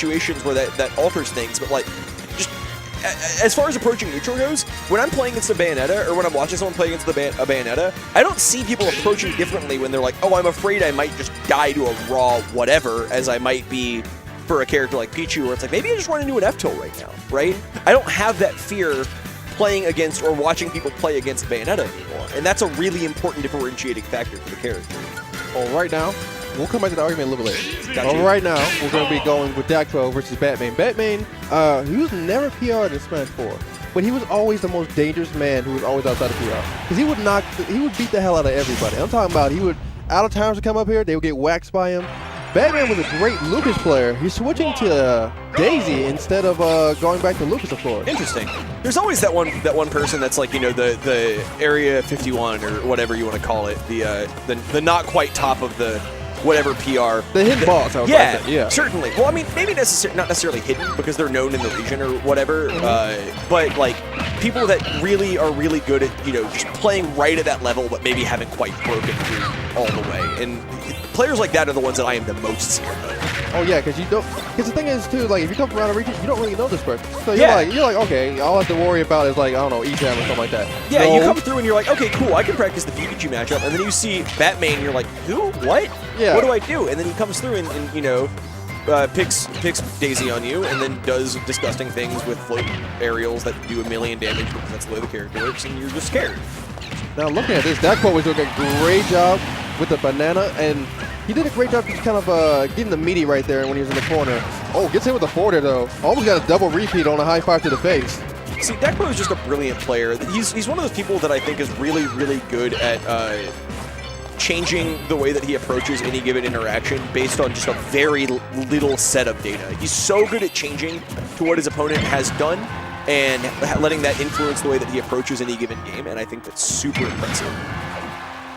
situations where that alters things, but like, just as far as approaching neutral goes, when I'm playing against a Bayonetta, or when I'm watching someone play against a Bayonetta, I don't see people approaching differently when they're like, oh, I'm afraid I might just die to a raw whatever, as I might be for a character like Pichu, where it's like, maybe I just run into an F-Tilt right now, right? I don't have that fear playing against or watching people play against Bayonetta anymore, and that's a really important differentiating factor for the character. Well, right now, we'll come back to the argument a little later. Got you. Right now, we're going to be going with Dakpo versus Batmayne. Batmayne, he was never PR'd in Smash 4, but he was always the most dangerous man who was always outside of PR. Because he would beat the hell out of everybody. I'm talking about out of timers would come up here, they would get waxed by him. Batmayne was a great Lucas player. He's switching to Daisy instead of going back to Lucas, of course. Interesting. There's always that one person that's like, you know, the Area 51 or whatever you want to call it, the not quite top of the whatever PR. The hidden boss, I would like yeah, certainly. Well, I mean, maybe not necessarily hidden because they're known in the region or whatever, but like people that really are really good at, you know, just playing right at that level, but maybe haven't quite broken through all the way. And players like that are the ones that I am the most scared of. Oh yeah, because the thing is too, like if you come from around a region, you don't really know this person. So you're like, okay, all I have to worry about is like, I don't know, E-Jam or something like that. Yeah, no. You come through and you're like, okay, cool, I can practice the Pikachu matchup, and then you see Batmayne, and you're like, who? What? Yeah. What do I do? And then he comes through and you know, picks Daisy on you, and then does disgusting things with float aerials that do 1,000,000 damage because that's the way the character works, and you're just scared. Now looking at this, Dakpo was doing a great job with the banana, and he did a great job just kind of getting the meaty right there when he was in the corner. Oh, gets hit with the forward there though. Almost got a double repeat on a high five to the face. See, Dakpo is just a brilliant player. He's one of those people that I think is really, really good at changing the way that he approaches any given interaction based on just a very little set of data. He's so good at changing to what his opponent has done and letting that influence the way that he approaches any given game, and I think that's super impressive.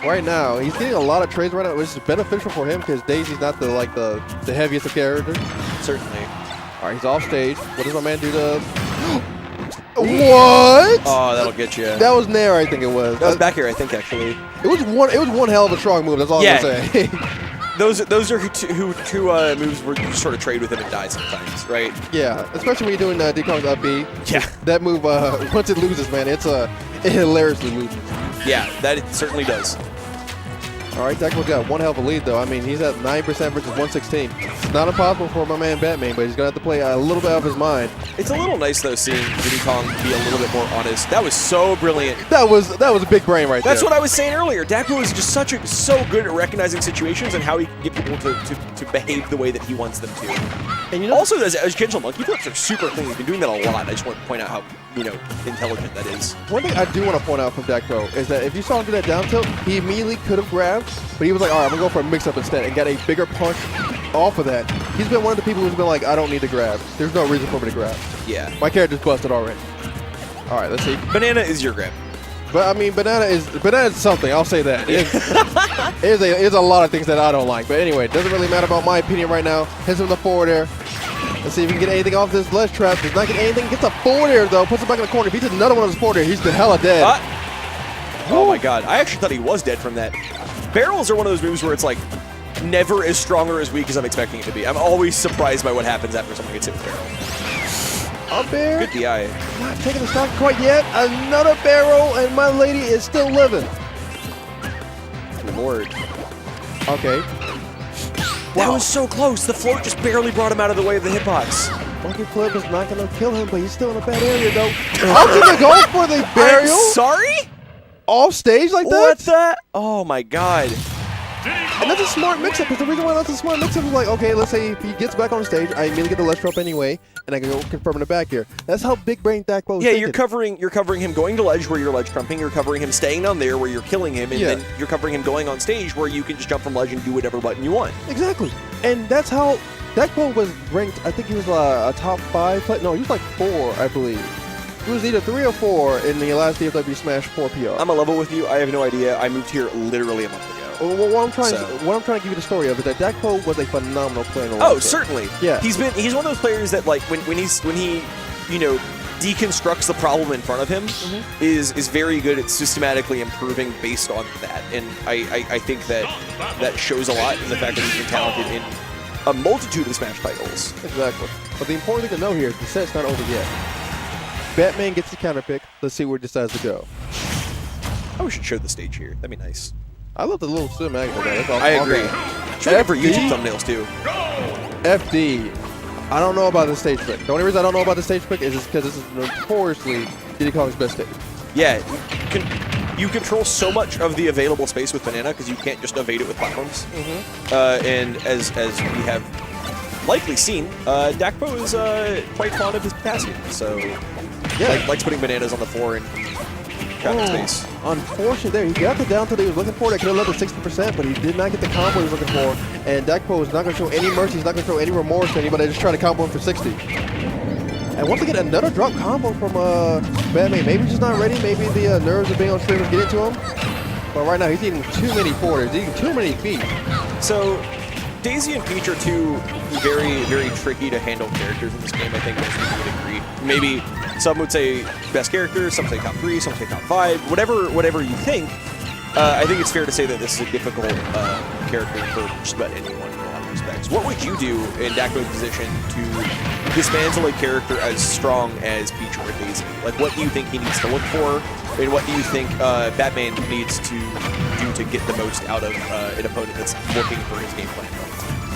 Right now, he's getting a lot of trades right now, which is beneficial for him because Daisy's not the heaviest of characters. Certainly. All right, he's off stage. What does my man do to... What? Oh, that'll get you. That was Nair, I think it was. That was back here, I think, actually. It was one hell of a strong move, that's all I'm going to say. Those are two moves where you sort of trade with him and die sometimes, right? Yeah, especially when you're doing Decon's up B. Yeah. That move, once it loses, man, it hilariously loses. Yeah, that it certainly does. All right, Dakpo's got one hell of a lead, though. I mean, he's at 9% versus 116. It's not impossible for my man Batmayne, but he's going to have to play a little bit of his mind. It's a little nice, though, seeing Diddy Kong be a little bit more honest. That was so brilliant. That was a big brain right there. That's what I was saying earlier. Dakpo is just so good at recognizing situations and how he can get people to behave the way that he wants them to. And you know, also, as gentle monkey flips are super clean. He's been doing that a lot. I just want to point out how, you know, intelligent that is. One thing I do want to point out from Dakpo is that if you saw him do that down tilt, he immediately could have grabbed, but he was like, all right, I'm going to go for a mix-up instead, and got a bigger punch off of that. He's been one of the people who's been like, I don't need to grab. There's no reason for me to grab. Yeah. My character's busted already. All right, let's see. Banana is your grab. But I mean, banana is something. I'll say that. It's a lot of things that I don't like. But anyway, it doesn't really matter about my opinion right now. Hits him with the forward air. Let's see if he can get anything off this ledge trap. Does not get anything. Gets a forward air though. Puts it back in the corner. If he gets another one of his forward air, he's the hella dead. Oh my god! I actually thought he was dead from that. Barrels are one of those moves where it's like never as strong or as weak as I'm expecting it to be. I'm always surprised by what happens after someone gets hit with barrel. Up there. Good DI. Not taking the stock quite yet. Another barrel, and my lady is still living. Lord. Okay. That was so close. The float just barely brought him out of the way of the hitbox. Monkey flip is not going to kill him, but he's still in a bad area, though. How can they go for the burial? I'm sorry? Off stage like that? What the? Oh, my God. And that's a smart mix-up, because the reason why that's a smart mix-up is like, okay, let's say if he gets back on stage, I immediately get the ledge drop anyway, and I can go confirm in the back here. That's how big brain Dakpo is thinking. You're you're covering him going to ledge where you're ledge trumping, you're covering him staying down there where you're killing him, and then you're covering him going on stage where you can just jump from ledge and do whatever button you want. Exactly. And that's how Dakpo was ranked. I think he was a top 5 player. No, he was like 4, I believe. He was either 3 or 4 in the last DFW Smash 4 PR. I'm a level with you. I have no idea. I moved here literally a month ago. Well, what I'm trying to give you the story of is that Dakpo was a phenomenal player in the Oh, certainly. Yeah. He's one of those players that like when he you know deconstructs the problem in front of him is very good at systematically improving based on that. And I think that shows a lot in the fact that he's been talented in a multitude of Smash titles. Exactly. But the important thing to know here is the set's not over yet. Batmayne gets the counter pick. Let's see where it decides to go. Oh, we should show the stage here. That'd be nice. I love the little cinematic of that. That's awesome. I agree. Should have for YouTube thumbnails too. FD. I don't know about the stage pick. The only reason I don't know about the stage pick is just because this is notoriously Diddy Kong's best stage. Yeah, you control so much of the available space with Banana because you can't just evade it with platforms. And as we have likely seen, Dacpo is quite fond of his potassium. So yeah, likes putting bananas on the floor and trapping space. Unfortunately there, he got the down tilt he was looking for. That could have led to 60%, but he did not get the combo he was looking for. And Dakpo is not going to show any mercy. He's not going to show any remorse to anybody. Just trying to combo him for 60. And once again, another drop combo from Batmayne. Maybe he's just not ready. Maybe the nerves of being on stream is getting to him. But right now, he's eating too many forwarders. He's eating too many feet. So Daisy and Peach are two very, very tricky to handle characters in this game. I think most people would agree. Maybe some would say best character, some say top 3, some say top 5. Whatever you think. I think it's fair to say that this is a difficult character for just about anyone in a lot of respects. What would you do in Dakpo's position to dismantle a character as strong as Peach or Daisy? Like, what do you think he needs to look for, and what do you think Batmayne needs to do to get the most out of an opponent that's looking for his game plan?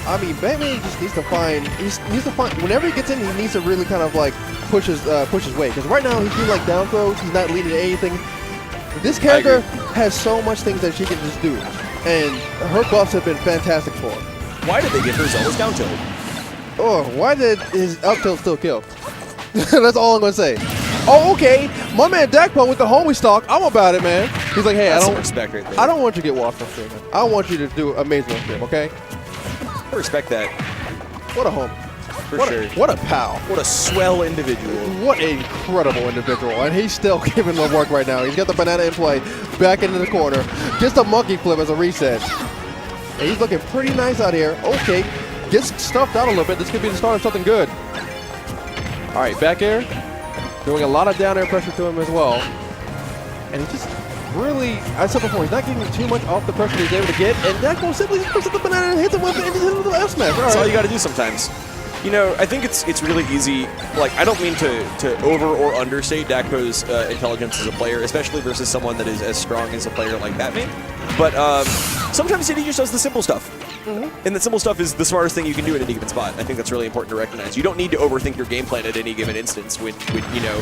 I mean, Batmayne just needs to find. He needs to find. Whenever he gets in, he needs to really kind of like push his weight. Because right now he's doing like down throws. He's not leading to anything. This character has so much things that she can just do, and her buffs have been fantastic for her. Why did they give her Zealous down tilt? Oh, why did his up tilt still kill? That's all I'm gonna say. Oh, okay. My man Dakpo with the homie stock. I'm about it, man. He's like, hey, That's some respect right there. I don't want you to get washed on stream. I want you to do amazing on stream, okay? I respect that. What a homie. For sure. What a pal. What a swell individual. What an incredible individual. And he's still giving the work right now. He's got the banana in play. Back into the corner. Just a monkey flip as a reset. And he's looking pretty nice out here. Okay. Gets stuffed out a little bit. This could be the start of something good. All right, back air. Doing a lot of down air pressure to him as well. And he just really, I said before, he's not getting too much off the pressure he's able to get. And Dakpo simply just picks up the banana and hits him with it and just hits him with the F smash. That's all you got to do sometimes. You know, I think it's really easy. Like, I don't mean to over or understate Dakpo's intelligence as a player, especially versus someone that is as strong as a player like Batmayne. But sometimes Diddy just does the simple stuff. And the simple stuff is the smartest thing you can do in any given spot. I think that's really important to recognize. You don't need to overthink your game plan at any given instance when you know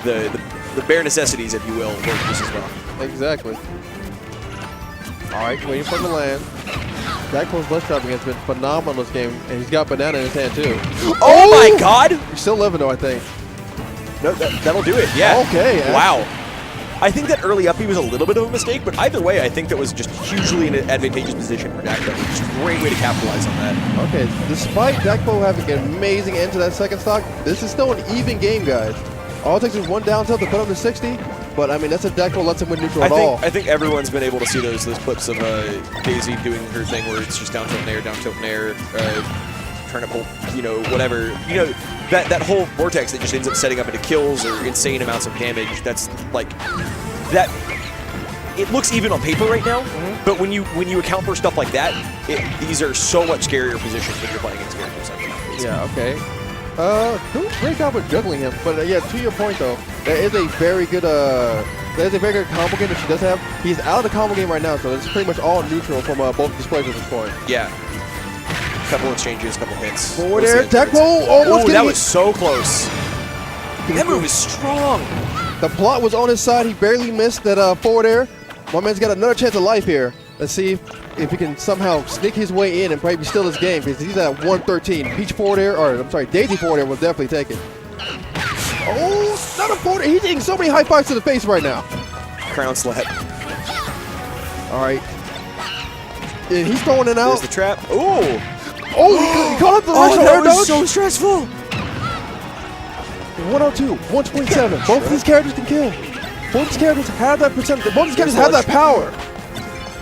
the bare necessities, if you will, work just as well. Exactly. All right, waiting for the land. Dakpo's ledge trapping has been phenomenal this game, and he's got banana in his hand too. Oh my God! He's still living though, I think. No, that'll do it. Yeah. Okay. Wow. I think that early up he was a little bit of a mistake, but either way, I think that was just hugely an advantageous position for Dakpo. Just a great way to capitalize on that. Okay, despite Dakpo having an amazing end to that second stock, this is still an even game, guys. All it takes is one down tilt to put him to 60, but I mean, that's if Dakpo lets him win neutral at all. I think everyone's been able to see those clips of Daisy doing her thing where it's just down tilt and air, trying to pull, you know, whatever. You know, that whole vortex that just ends up setting up into kills or insane amounts of damage. That's like that. It looks even on paper right now, but when you account for stuff like that, these are so much scarier positions when you're playing against characters like that. Yeah. Okay. Doing a great job with juggling him, but yeah, to your point though, there is a very good combo game that she does have. He's out of the combo game right now, so it's pretty much all neutral from both displays at this point. Yeah. Couple exchanges, couple hits. Forward air, Dakpo almost that was so close. That move is strong. The plot was on his side. He barely missed that forward air. My man's got another chance of life here. Let's see if he can somehow sneak his way in and probably steal this game, because he's at 113. Peach forward air, or I'm sorry, Daisy forward air will definitely take it. Oh, not a forward air. He's getting so many high fives to the face right now. Crown slap. All right. And he's throwing it out. There's the trap. Ooh. Oh, he caught up the rush air that was dodge. so stressful. 102, 127. Both of these characters can kill. Both these characters have that percent. Both these characters have that power.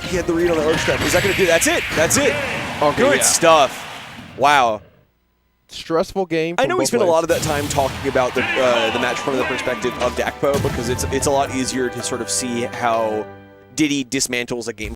He had the read on the arch trap. Is that going to do it? That's it. That's it. Okay, Good stuff. Wow. Stressful game. I know we spent a lot of that time talking about the match from the perspective of Dacpo, because it's a lot easier to sort of see how Diddy dismantles a game